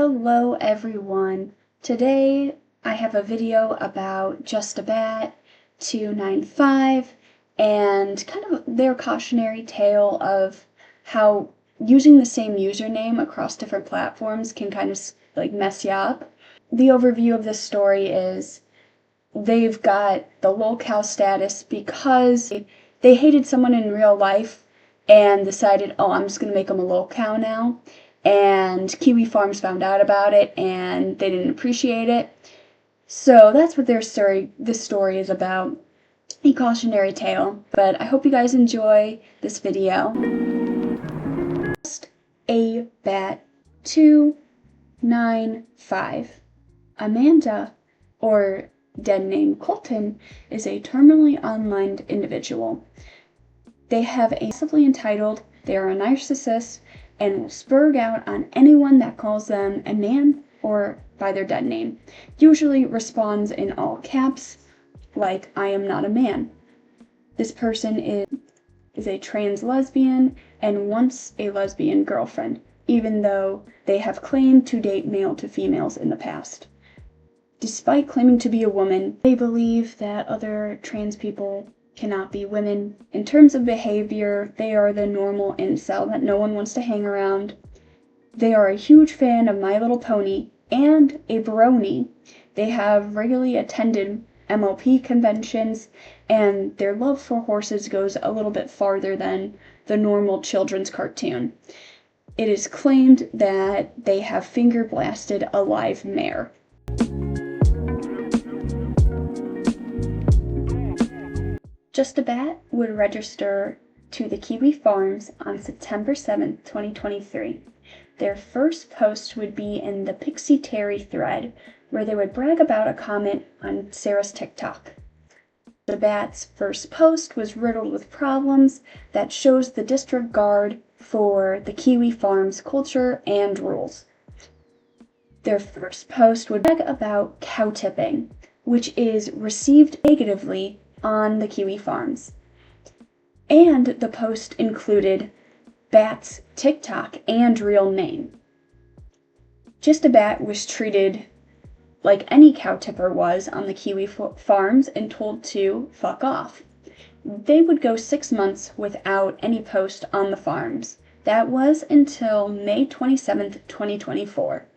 Hello everyone. Today I have a video about Justabatto95 and kind of their cautionary tale of how using the same username across different platforms can kind of mess you up. The overview of this story is they've got the Lolcow status because they hated someone in real life and decided, oh, I'm just going to make them a Lolcow now. And Kiwi Farms found out about it and they didn't appreciate it. So that's what this story is about, a cautionary tale. But I hope you guys enjoy this video. Justabatto95. Amanda, or dead name Colton, is a terminally online individual. They have a massively entitled, they are a narcissist, and will spurg out on anyone that calls them a man or by their dead name. Usually responds in all caps, like, I am not a man. This person is a trans lesbian and wants a lesbian girlfriend, even though they have claimed to date male to females in the past. Despite claiming to be a woman, they believe that other trans people cannot be women. In terms of behavior, they are the normal incel that no one wants to hang around. They are a huge fan of My Little Pony and a brony. They have regularly attended MLP conventions, and their love for horses goes a little bit farther than the normal children's cartoon. It is claimed that they have finger blasted a live mare. Justabatto would register to the Kiwi Farms on September 7th, 2023. Their first post would be in the Pixie Terry thread, where they would brag about a comment on Sarah's TikTok. Justabatto's first post was riddled with problems that shows the disregard for the Kiwi Farms culture and rules. Their first post would brag about cow tipping, which is received negatively on the Kiwi Farms. And the post included Bat's TikTok and real name. Justabatto was treated like any cow tipper was on the Kiwi Farms and told to fuck off. They would go 6 months without any post on the farms. That was until May 27th, 2024.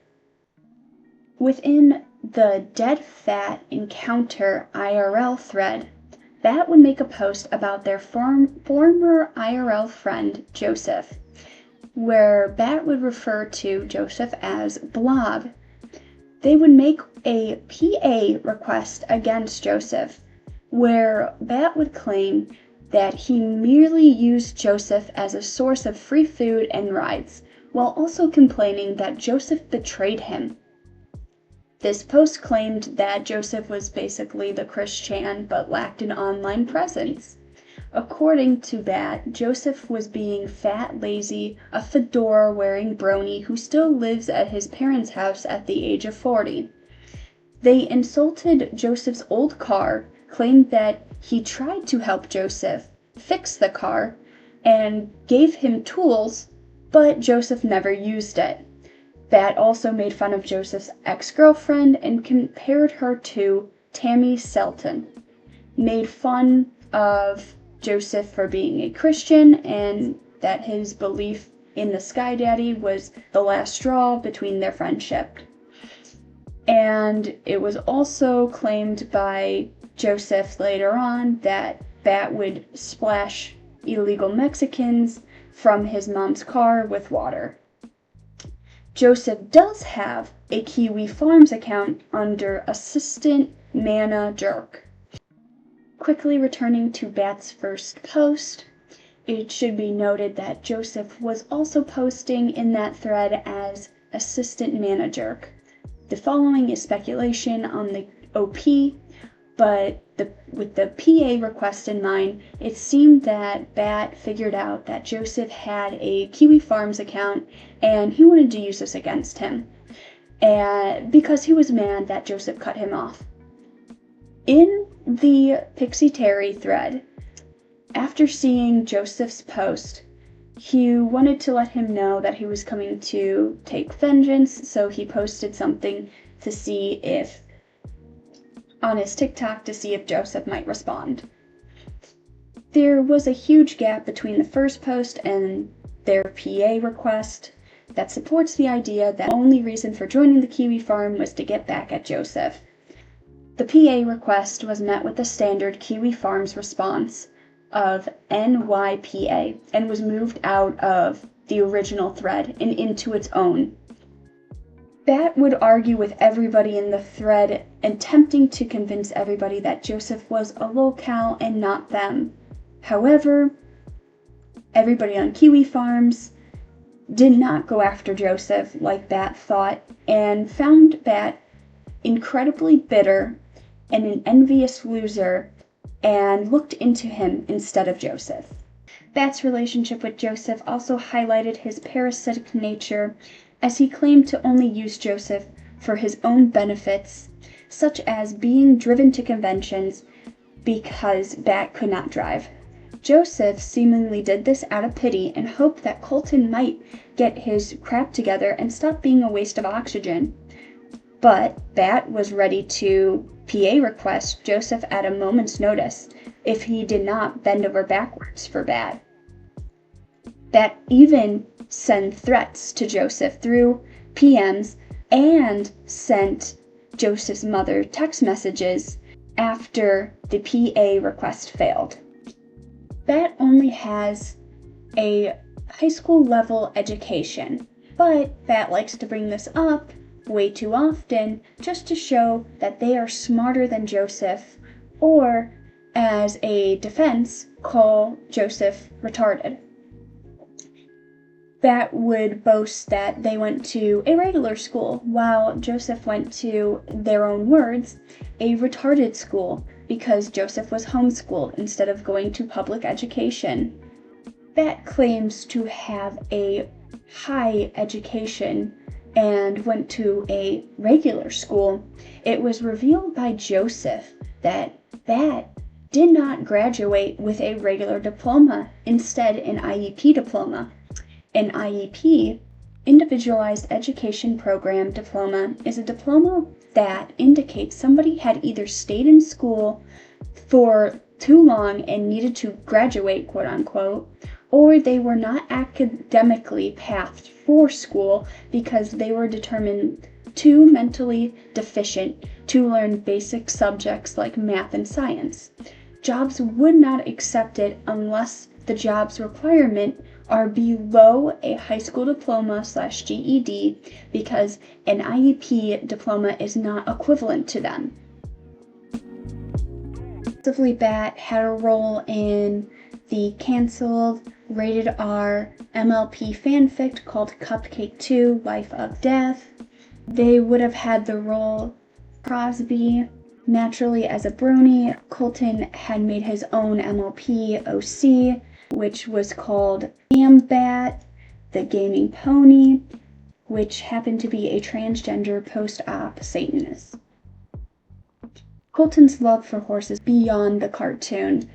Within the Dead Fat Encounter IRL thread, Bat would make a post about their former IRL friend, Joseph, where Bat would refer to Joseph as Blob. They would make a PA request against Joseph, where Bat would claim that he merely used Joseph as a source of free food and rides, while also complaining that Joseph betrayed him. This post claimed that Joseph was basically the Chris Chan but lacked an online presence. According to Bat, Joseph was being fat, lazy, a fedora-wearing brony who still lives at his parents' house at the age of 40. They insulted Joseph's old car, claimed that he tried to help Joseph fix the car, and gave him tools, but Joseph never used it. Bat also made fun of Joseph's ex-girlfriend and compared her to Tammy Selton. Made fun of Joseph for being a Christian and that his belief in the Sky Daddy was the last straw between their friendship. And it was also claimed by Joseph later on that Bat would splash illegal Mexicans from his mom's car with water. Joseph does have a Kiwi Farms account under Assistant Mana Jerk. Quickly returning to Bat's first post, it should be noted that Joseph was also posting in that thread as Assistant Mana Jerk. The following is speculation on the OP, but with the PA request in mind, it seemed that Bat figured out that Joseph had a Kiwi Farms account and he wanted to use this against him, because he was mad that Joseph cut him off. In the Pixie Terry thread, after seeing Joseph's post, He wanted to let him know that he was coming to take vengeance, so he posted something to see if, on his TikTok, to see if Joseph might respond. There was a huge gap between the first post and their PA request that supports the idea that the only reason for joining the Kiwi Farm was to get back at Joseph. The PA request was met with the standard Kiwi Farms response of NYPA and was moved out of the original thread and into its own. Bat would argue with everybody in the thread, attempting to convince everybody that Joseph was a Lolcow and not them. However, everybody on Kiwi Farms did not go after Joseph like Bat thought, and found Bat incredibly bitter and an envious loser, and looked into him instead of Joseph. Bat's relationship with Joseph also highlighted his parasitic nature, as he claimed to only use Joseph for his own benefits, such as being driven to conventions because Bat could not drive. Joseph seemingly did this out of pity and hoped that Colton might get his crap together and stop being a waste of oxygen. But Bat was ready to PA request Joseph at a moment's notice if he did not bend over backwards for Bat. Bat even sent threats to Joseph through PMs and sent Joseph's mother text messages after the PA request failed. Bat only has a high school level education, but Bat likes to bring this up way too often just to show that they are smarter than Joseph, or as a defense, call Joseph retarded. Bat would boast that they went to a regular school, while Joseph went to, their own words, a retarded school, because Joseph was homeschooled instead of going to public education. Bat claims to have a high education and went to a regular school. It was revealed by Joseph that Bat did not graduate with a regular diploma, instead an IEP diploma. An IEP, Individualized Education Program diploma, is a diploma that indicates somebody had either stayed in school for too long and needed to graduate, quote unquote, or they were not academically pathed for school because they were determined too mentally deficient to learn basic subjects like math and science. Jobs would not accept it unless the job's requirement are below a high school diploma/GED, because an IEP diploma is not equivalent to them. Bat had a role in the canceled rated R MLP fanfic called Cupcake 2 Life of Death. They would have had the role Crosby. Naturally, as a brony, Colton had made his own MLP OC, which was called Bat, the Gaming Pony, which happened to be a transgender post-op Satanist. Colton's love for horses beyond the cartoon.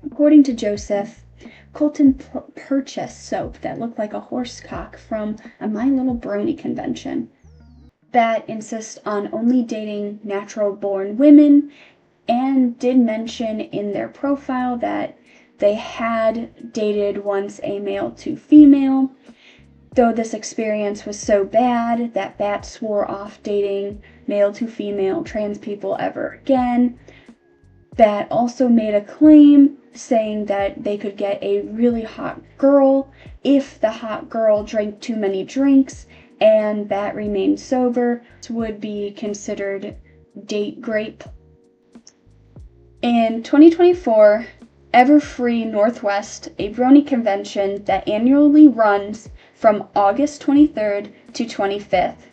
According to Joseph, Colton purchased soap that looked like a horse cock from a My Little Brony convention. Bat insists on only dating natural-born women, and did mention in their profile that they had dated once a male to female, though this experience was so bad that Bat swore off dating male to female trans people ever again. Bat also made a claim saying that they could get a really hot girl if the hot girl drank too many drinks and Bat remained sober. This would be considered date grape. In 2024, Everfree Northwest, a brony convention that annually runs from August 23rd to 25th.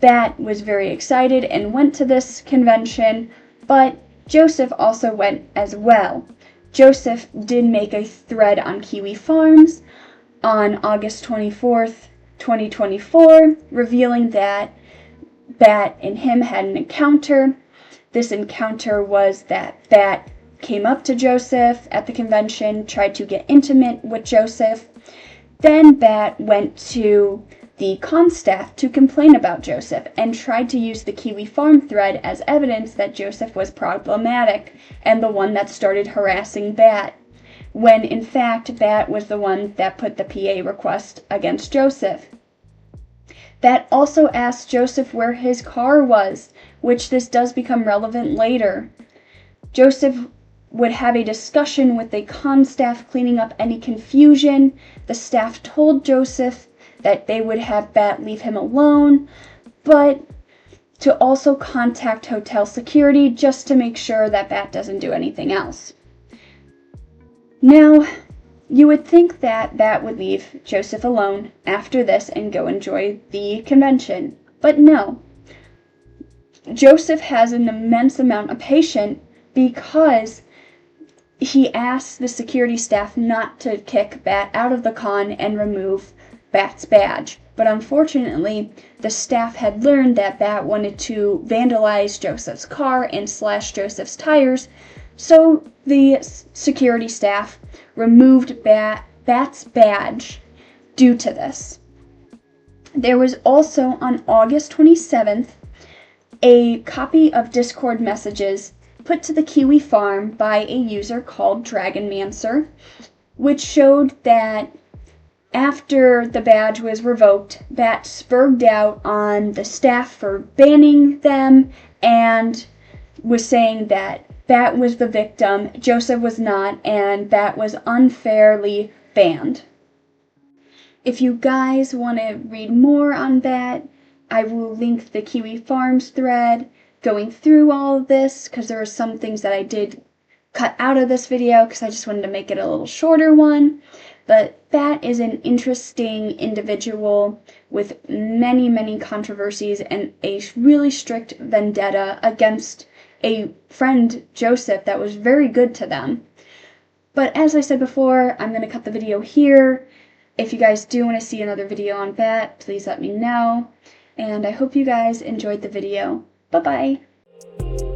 Bat was very excited and went to this convention, but Joseph also went as well. Joseph did make a thread on Kiwi Farms on August 24th, 2024, revealing that Bat and him had an encounter. This encounter was that Bat came up to Joseph at the convention, tried to get intimate with Joseph. Then Bat went to the con staff to complain about Joseph and tried to use the Kiwi Farm thread as evidence that Joseph was problematic and the one that started harassing Bat, when in fact Bat was the one that put the PA request against Joseph. Bat also asked Joseph where his car was, which this does become relevant later. Joseph would have a discussion with the con staff cleaning up any confusion. The staff told Joseph that they would have Bat leave him alone, but to also contact hotel security just to make sure that Bat doesn't do anything else. Now, you would think that Bat would leave Joseph alone after this and go enjoy the convention, but no. Joseph has an immense amount of patience because he asked the security staff not to kick Bat out of the con and remove Bat's badge. But unfortunately, the staff had learned that Bat wanted to vandalize Joseph's car and slash Joseph's tires, so the security staff removed Bat's badge due to this. There was also on August 27th a copy of Discord messages put to the Kiwi Farm by a user called Dragonmancer, which showed that after the badge was revoked, Bat spurred out on the staff for banning them and was saying that Bat was the victim, Joseph was not, and Bat was unfairly banned. If you guys want to read more on Bat, I will link the Kiwi Farms thread going through all of this, because there are some things that I did cut out of this video because I just wanted to make it a little shorter one. But Bat is an interesting individual with many, many controversies and a really strict vendetta against a friend, Joseph, that was very good to them. But as I said before, I'm going to cut the video here. If you guys do want to see another video on Bat, please let me know. And I hope you guys enjoyed the video. Bye-bye.